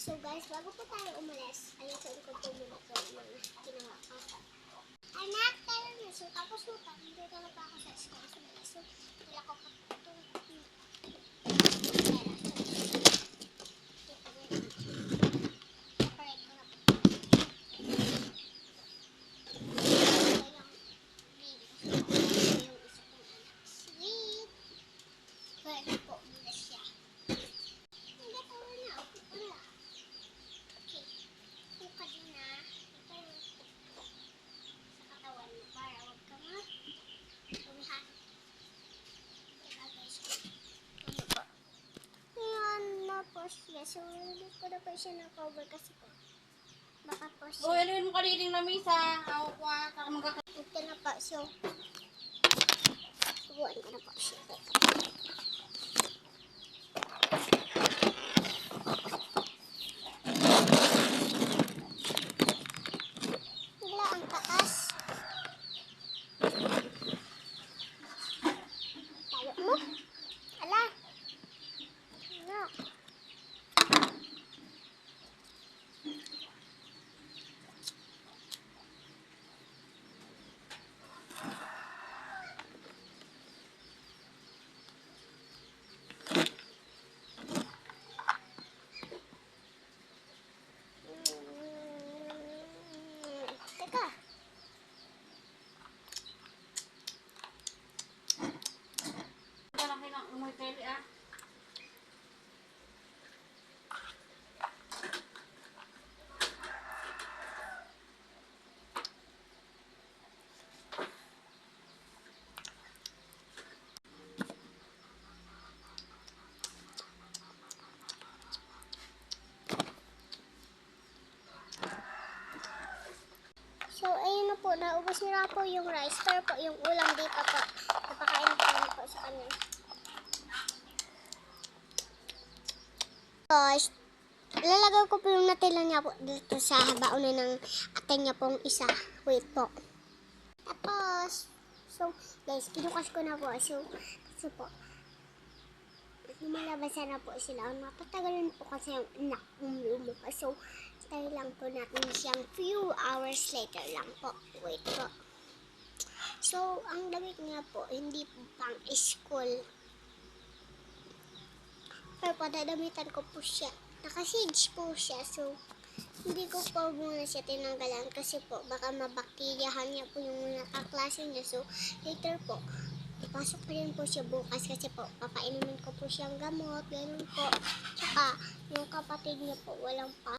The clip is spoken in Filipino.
So guys, bago po tayo umalis, ayusin ko po muna po yung ginawa ko. Anak, tayo na. So tapos po, hindi talaga pa ako sa school. So, wala ko pa ito. Separate ko na po. Sweet! Pwede po muna siya. Hindi ko na. Wala. Okay. Suka din na. Ito yung sa katawan mo para huwag ka umihan. Ano po? Yan na po siya. So, hindi ko na po siya na-cover kasi po. Baka po siya. Uy, ano mo kaliling lamisa? Ako ko saka magkakalit. Ito na po. So, subuan ko na po siya. Wala ang taas. Tayo mo. Ala. Ano? Teka. Parang kailang umoy peli ah. So, ayun na po. Naubos nila po yung rice. Pero po, yung ulam di pa po. Napakain ko na po sa kanya. Guys, lalagay ko po yung natila niya po dito sa baunan ng ate niya pong isa. Wait po. Tapos, so, guys, pinukas ko na po. So, kasi po, lumalabasan na po sila. Mapatagalan po kasi yung anak kong lumukas. So, tayo lang po natin siyang few hours later lang po. Wait po. So, ang damit niya po, hindi po pang school. Pero padadamitan ko po siya. Naka-shades po siya. So, hindi ko po muna siya tinanggalan kasi po, baka mabakteryahan niya po yung nakaklase niya. So, later po, ipasok pa rin po siya bukas kasi po, papainumin ko po siyang gamot. Ganun po. Tsaka, yung kapatid niya po, walang pa.